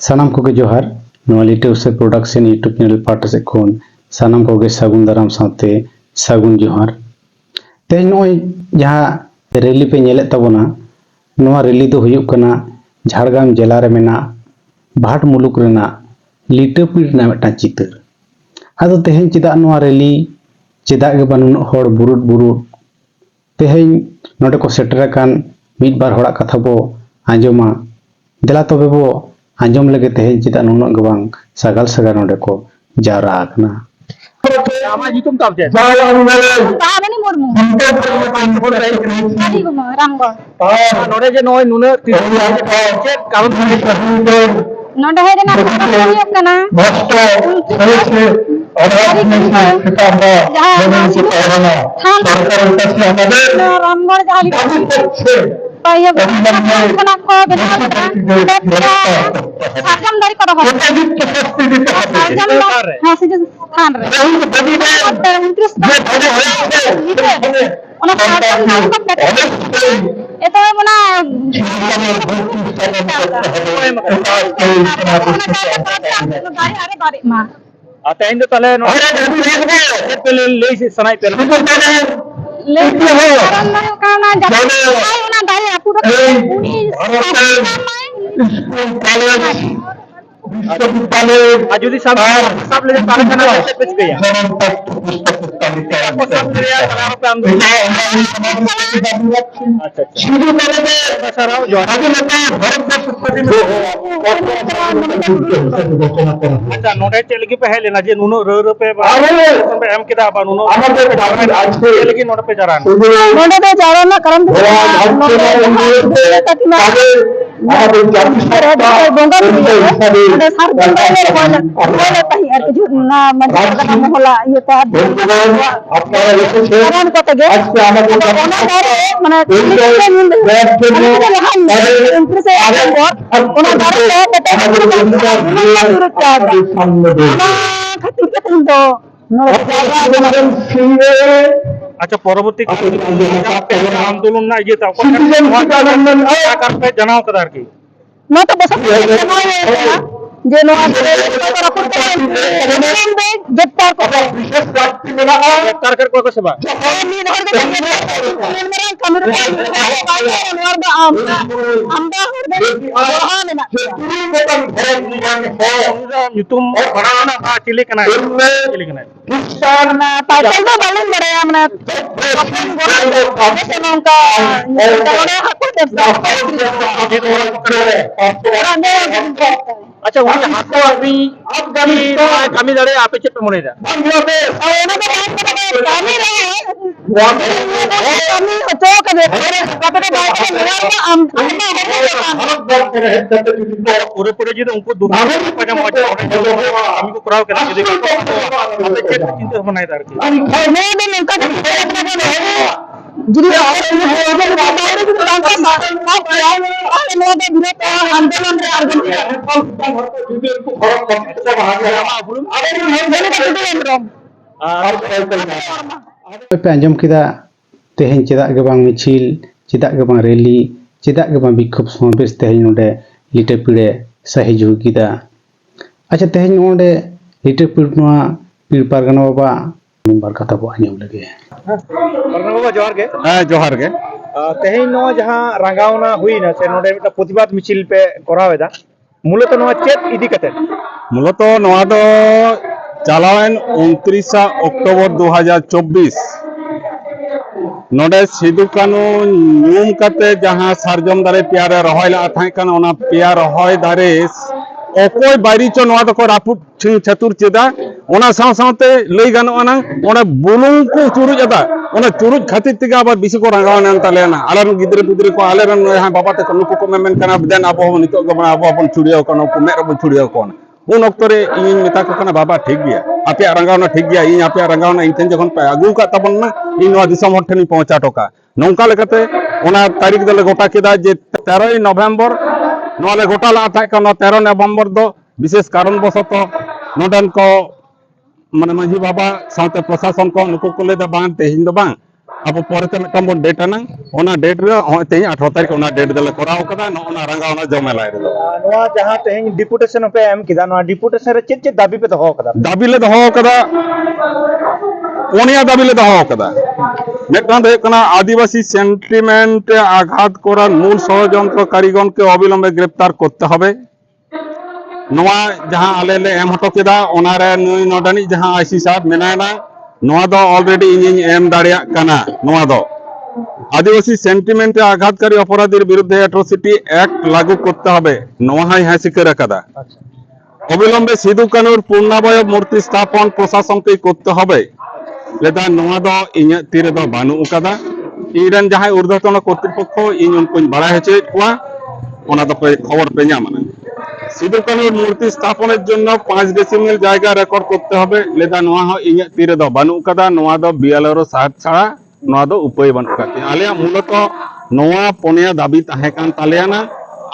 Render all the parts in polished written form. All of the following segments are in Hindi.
सानाम को जोहार लिटे उसे प्रोडक्शन यूट्यूब चैनल पार्ट से खोन सानाम को सागुन दाराम साथे सागुन जोहार ते नय जहाँ रैली पे नेले तबना नोआ रैली दो हुयुग कना झाड़ग्राम जिला रे मेना भाट मुलुक रेना लिटापीड़ ना मिटा चितर आदो तेहेन चिदा नोआ रैली चिदा गे बानुन होड़ बुरुट बुरुट तेहेन नोडे को सेटर कान मिद बार होड़ा कथा बो आंजोमा देला तबे बो आंजोम लगे तेहेन चिदा नुनो गबांग सागाल सागा नोडे को जारा आकना आमा जितुम तब जे ताहाबेनी मुर्मु आदि गुमा रामगढ़ नोडे जे नोय नुना चेक कारण नोडे हे देना हुयुग कना रामगढ़ जाली पाइए खाना को बना सागम दारी को रहो सागम हां से स्थान रे इंटरेस्ट ओना सागम को पेट एतो बना गाड़ी अरे बारी मा आता इन तले नो पे ले सनाई पे ले काना जाना दारी आपु आजुदी सब ले तारे खाना कैसे पिच गया अच्छा अच्छा जो अच्छा नोडे चलगी पे है लेना जे नुनो र पे एम केदा बा नुनो चलगी नोडे पे जरा नोडे पे जारा ना करम बोंगा अरे सार बोला तही अर जो ना मजा मोहला ये तो कारण को तगे ओना दारे माने इंप्रेस ओना दारे खातिर के तो अच्छा परवर्ती आंदोलन ना ये पे जनाव कदार की ना तो बस जे नो जत्तार को जत्तार कर को सेवा nyutum orang nak cilik kena ना टाइटल तो बालून बड़े हमने नौका अच्छा वहाँ हाथों अभी कमी दरे आप इच्चे पे मुने जा पूरे पूरे जी तो उनको दुनिया पजा मजा हम को कराव करना चाहिए आप इच्चे चिंता बनाए दार की जिरी पे आंजम किदा तेहेन चेदा गे बांग मिছিল चेदा गे बांग रैली चेदा गे बांग बिक्षोभ समावेश तेहेन नोडे लिटापीड़े साहिजु किदा अच्छा तेहेन नोडे लिटापीड़ नोआ पीड़ पारगना बाबा बार कथा बो आंजम लगे परना बाबा जोहार के तेहेन नो जहां रंगावना हुईना से नोडे मिटा प्रतिबाद मिছিল पे करावेदा मूलत नो चेत इदी कते मूलत नोआ दो चालावेन 29 अक्टोबर 2024 नोडे सिदु कानू न्यूम कते जहां सारजम दारे प्यारे रहोय ला थाय कान ओना प्यार रहोय दारे ओकोय बारी चो नोआ दको रापुट छिंग छतुर चेदा ओना साव सावते लई गानोना ओना बुलुंग को चुरुज अदा ओना चुरुज खातिर तिगा आबार बिसी को रंगावना तालेना आलरन गिद्रे बुद्रे को आलरन हां बाबा ते नुको को मेमेन काना देन आबो नितो गबना आबो अपन छुड़ियो कोन को मेर बो छुड़ियो कोन उन अक्तरे इन मेता को कना बाबा ठीक गया आपे रंगावना ठीक गया इन आपे रंगावना इन तेन जखन पे आगु का तबन ना इन वा दिसम हठनी पहुंचा टोका नौका लेकते ओना तारीख दले गोटा केदा जे 13 नवंबर नोले गोटा ला था कना 13 नवंबर दो विशेष कारण बसत नोडन को माने माझी बाबा साथे प्रशासन को नुको को लेदा बांग तेहिन दो बांग abo porete metang bon date anang ona date re hoy te 18 tarik ona date dele korao kada no ona ranga ona jomela re नवा जहां तेहन डिपुटेशन पे एम किदा नवा डिपुटेशन रे चेत चेत दाबी पे दोहो कदा दाबी ले doho kada पुनिया दाबी ले दोहो kada metang de kana आदिवासी सेंटिमेंट आघात करार मूल षড়যন্ত্র कारीगण के अविलंबे ग्रेप्तार करते হবে नवा जहां आले ले एम हटो केदा ओनारे नुई नोडानी जहां आईसी साहब मेनाना नवा दो ऑलरेडी इन एम दाड़िया काना नवा दो आदिवासी सेंटिमेंट आघातकारी अपराधीर बिरुद्धे एट्रोसिटी एक्ट लागू करते হবে नवा हाई हाई स्वीकार कदा अविलंबे सिधु कानुर पूर्णावय मूर्ति स्थापन प्रशासन के करते হবে लेदा नवा दो इन तीरे दो बानु कदा इरन जहां ऊर्ध्वतन कर्तृपक्ष इन उनको बड़ा हेचे कुआ ओना दो पे खबर पे ᱧᱟᱢᱟᱱᱟ सिधु कानुर मूर्ति स्थापन 5 डेसिमल जायगा रेकर्ड करते হবে लेदा नवा हो इन तीरे दो बानु कदा नवा दो बीएलओ साथ छाड़ा नवा दो उपाय बानु काते आले मूलत नवा पोनिया दाबी ताहे कान तालेयाना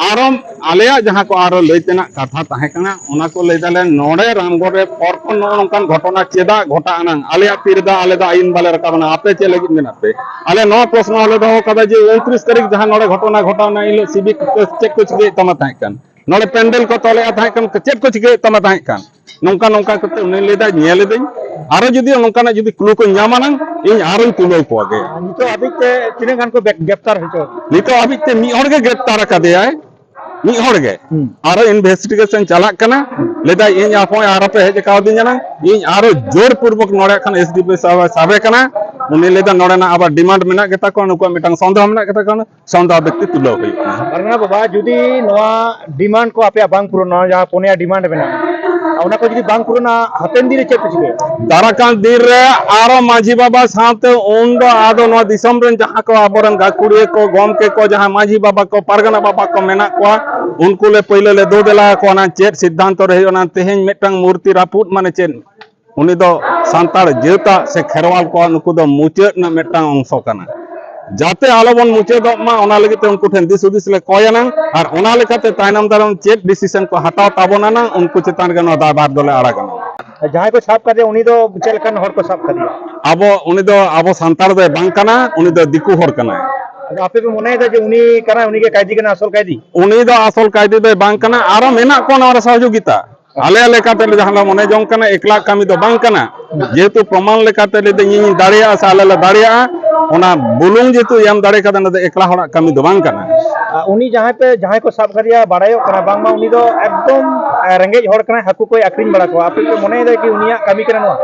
आरम आलेया जहां को आरो लैतेना कथा ताहे काना ओना को लैदाले नोडे रामगढ़ रे परखन नोनकान घटना चेदा घटा आना आलेया तीरदा आले दा आईन बाले रकाबना आपे चे लगित मेनापे आले नो प्रश्न आले दो कदा जे 29 तारीख जहां नोडे घटना घटाना इलो सिविक चेक कुछ गे तमा ताहे कान नोडे पेंडल को तले ताहे कान चेक कुछ गे तमा ताहे कान नोंका नोंका करते उनि लेदा नेले देन आरो जदि नोंकाना जदि क्लू को ᱧᱟᱢᱟᱱᱟ ᱤᱧ ᱟᱨᱚᱧ ᱛᱩᱞᱟᱹᱣ ᱠᱚᱣᱟᱜᱮ नितो अभी ते तिने गान को गिरफ्तार होचो नितो अभी ते मी हर के गिरफ्तार कदेयाय मी हर के आरो इन्वेस्टिगेशन चलाक कना लेदा इन आपोय आरो पे हेज काव दिन जाना इन आरो जोर पूर्वक नोडे खान एसडीपी साबे कना उनि लेदा नोडे ना आबा डिमांड मेना गेता को नुको मिटांग संदेह मेना गेता को संदेह व्यक्ति तुलाव होई करना बाबा जुदी नवा डिमांड को आपे बांग पुरो जहां पोनिया डिमांड मेना ओना को जुदी बांग पुरो ना हतेन दिन चे पिछले दाराकान दिन रे आरो माझी बाबा साथे उन दो आदो नो दिसम रन जहां को आबरन गाकुड़िए को गमके को जहां माझी बाबा को पारगना बाबा को मेना को उनको ले पहले ले दो देला को ना चेत सिद्धांत रहे ओना तेहेन मेटंग मूर्ति रापुट माने चेन उनी दो सांतार जेता से खेरवाल को नुको दो मुचेत ना मेटंग अंश काना जाते आलोबन मुचेद मा ओना लगिते उनको ठेन दिस उदिस ले कोयना और ओना लेकाते तायनम दारम चेक डिसीजन को हटाव ताबोना ना उनको चेतान के नो दाबार दोले आड़ागना जहां को साफ कर दे उनी दो चेलकन हर को साफ कर दिया आबो उनी दो आबो सांतार दो बांग काना उनी दो दिकु हर काना आपे पे मने दा जे उनी कना उनी के कायदी कना असल कायदी उनी दो असल कायदी दो बांग काना आरो मेना को ना सहयोगिता आले लेकाते ले जहां मने जों काना एकला कामी दो बांग काना जेतु प्रमाण लेकाते ले इन दाड़िया साले ले दाड़िया ओना बुलुंग जेतु यम दाड़े कदा न एकला हड़ा कामी दो बांग काना उनी जहां को साफ करिया बाड़ायो कना बांग मा उनी दो एकदम रेंगेज हड़ कना हाकु कोई आक्रिन बड़ा को आपे पे मने दा कि उनिया कामी कना नो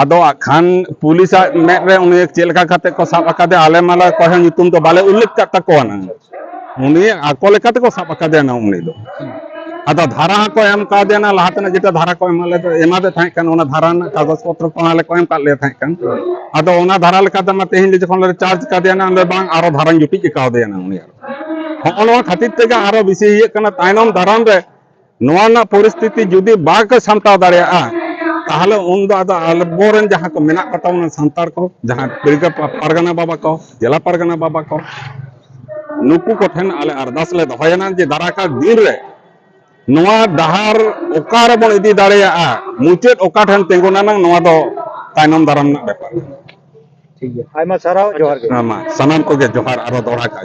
आदो खान पुलिस मेट रे उनी चेलका खाते को साफ अकादे आले माला को नितुम तो बाले उल्लेख करता को ना उनी आको लेकाते को साफ अकादे ना उनी दो आदो धारा को एम का देना लाहतना जेटा धारा को एमाले तो एमादे थाय कान ओना धारा ना कागज पत्र को आले को एम का ले थाय कान आदो ओना धारा लेकाते मा तेहिन ले जखन ले चार्ज का देना ले बांग आरो धारा जुटी के का देना उनी होनो खातिर तेगा आरो बिसे ये कना तायनम धारान रे नोआ ना परिस्थिति जुदी बाग सामता दाड़िया ताहले उन दो आदा अलबोरन जहां को मेना कतावन संतार को जहां पिरगा पारगना बाबा को जिला पारगना बाबा को नुकु को ठेन आले अरदास ले दहयना जे दाराका दिन रे नोआ दहार ओकार बन इदी दाड़िया मुचेत ओका ठेन तेंगुना नंग नोआ दो तायनम दाराम ना बेपार ठीक है आयमा साराव जोहार के सनाम को गे जोहार आरो दोड़ा का